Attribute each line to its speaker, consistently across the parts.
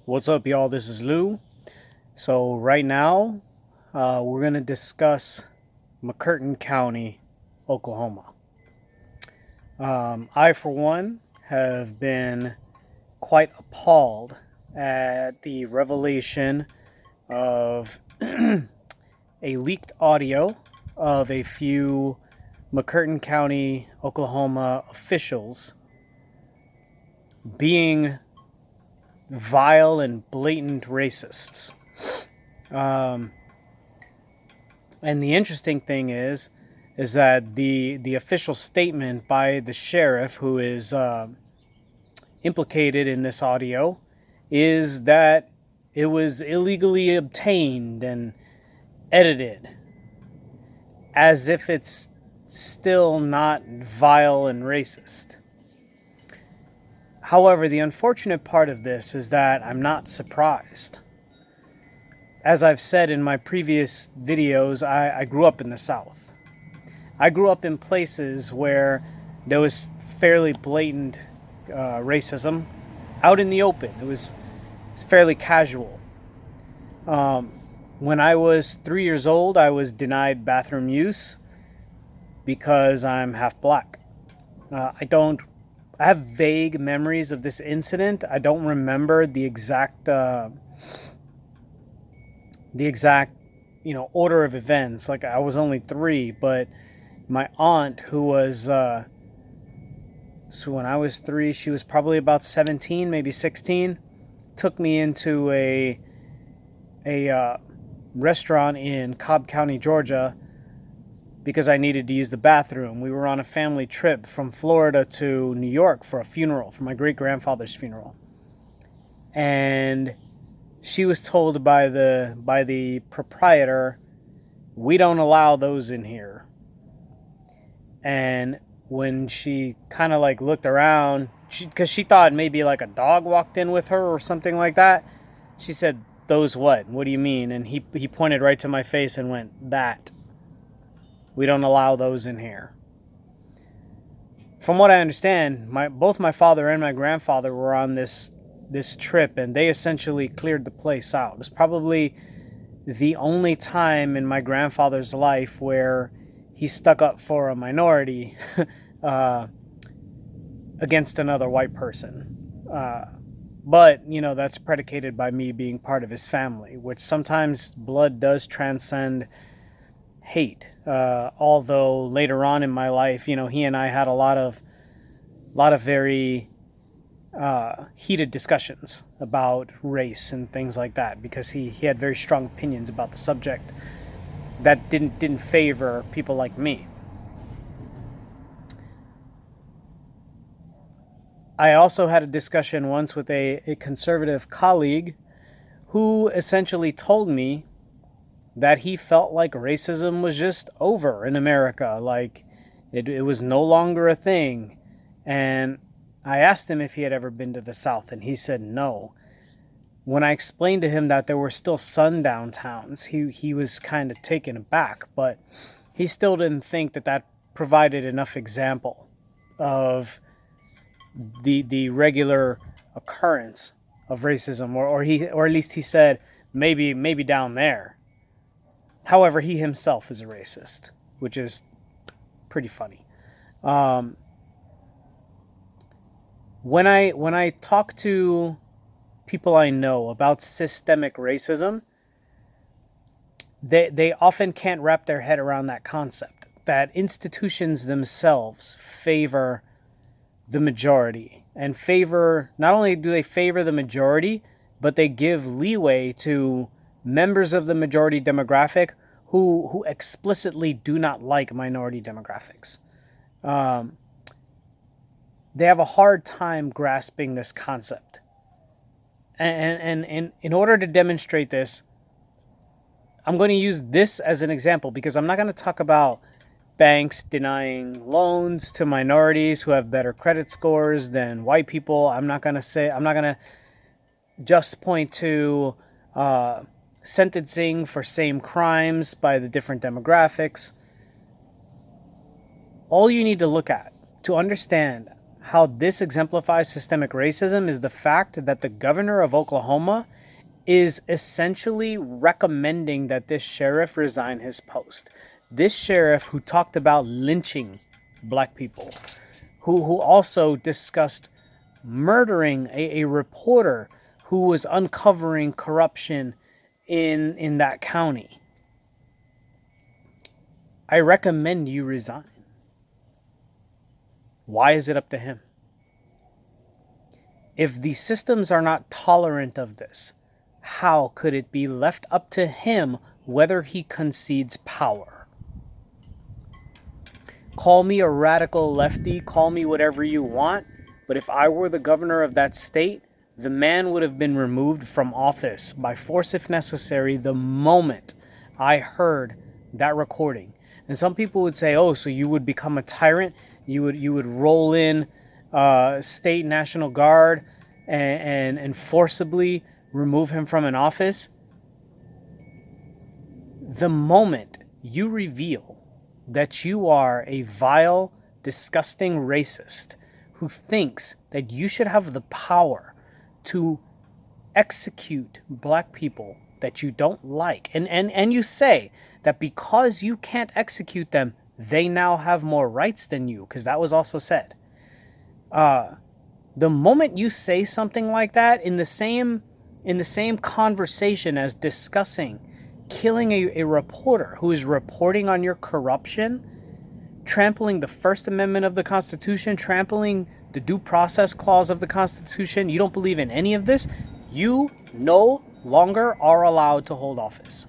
Speaker 1: What's up, y'all? This is Lou. So right now, we're gonna discuss McCurtain County, Oklahoma. I, for one, have been quite appalled at the revelation of a leaked audio of a few McCurtain County, Oklahoma officials being vile and blatant racists. And the interesting thing is that the official statement by the sheriff who is implicated in this audio is that it was illegally obtained and edited, as if it's still not vile and racist. However, the unfortunate part of this is that I'm not surprised. As I've said in my previous videos, I grew up in the South. I grew up in places where there was fairly blatant racism out in the open. It was fairly casual. When I was 3 years old, I was denied bathroom use because I'm half black. I have vague memories of this incident. I don't remember the exact order of events. Like, I was only 3, but my aunt, who was so when I was 3, she was probably about 17, maybe 16, took me into a restaurant in Cobb County, Georgia, because I needed to use the bathroom. We were on a family trip from Florida to New York for a funeral, for my great-grandfather's funeral. And she was told by the proprietor, "We don't allow those in here." And when she kind of like looked around, because she thought maybe like a dog walked in with her or something like that, she said, "Those what? What do you mean?" And he pointed right to my face and went, "That. We don't allow those in here." From what I understand, both my father and my grandfather were on this trip, and they essentially cleared the place out. It was probably the only time in my grandfather's life where he stuck up for a minority against another white person. But, that's predicated by me being part of his family, which sometimes blood does transcend hate. Although later on in my life, he and I had a lot of very heated discussions about race and things like that, because he had very strong opinions about the subject that didn't favor people like me. I also had a discussion once with a conservative colleague who essentially told me that he felt like racism was just over in America, like it was no longer a thing. And I asked him if he had ever been to the South, and he said no. When I explained to him that there were still sundown towns, he was kind of taken aback, but he still didn't think that provided enough example of the regular occurrence of racism, or at least he said maybe down there. However, he himself is a racist, which is pretty funny. When I talk to people I know about systemic racism, they often can't wrap their head around that concept, that institutions themselves favor the majority, and not only do they favor the majority, but they give leeway to members of the majority demographic who explicitly do not like minority demographics. They have a hard time grasping this concept. And in order to demonstrate this, I'm going to use this as an example, because I'm not going to talk about banks denying loans to minorities who have better credit scores than white people. I'm not going to just point to sentencing for same crimes by the different demographics. All you need to look at to understand how this exemplifies systemic racism is the fact that the governor of Oklahoma is essentially recommending that this sheriff resign his post. This sheriff who talked about lynching black people, who also discussed murdering a reporter who was uncovering corruption in that county. I recommend you resign. Why is it up to him? If the systems are not tolerant of this, how could it be left up to him whether he concedes power? Call me a radical lefty, call me whatever you want, but if I were the governor of that state, the man would have been removed from office by force if necessary the moment I heard that recording. And some people would say, oh, so you would become a tyrant? You would roll in state National Guard and forcibly remove him from an office? The moment you reveal that you are a vile, disgusting racist who thinks that you should have the power to execute black people that you don't like, and you say that because you can't execute them, they now have more rights than you, because that was also said. The moment you say something like that in the same conversation as discussing killing a reporter who is reporting on your corruption, trampling the First Amendment of the Constitution, trampling the Due Process Clause of the Constitution, you don't believe in any of this, you no longer are allowed to hold office.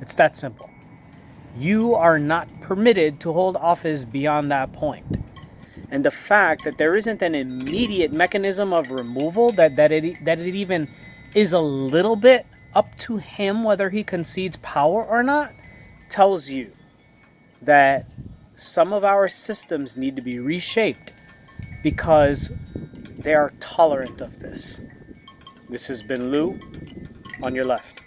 Speaker 1: It's that simple. You are not permitted to hold office beyond that point. And the fact that there isn't an immediate mechanism of removal, that it even is a little bit up to him whether he concedes power or not, tells you that some of our systems need to be reshaped because they are tolerant of this. This has been Lou on your left.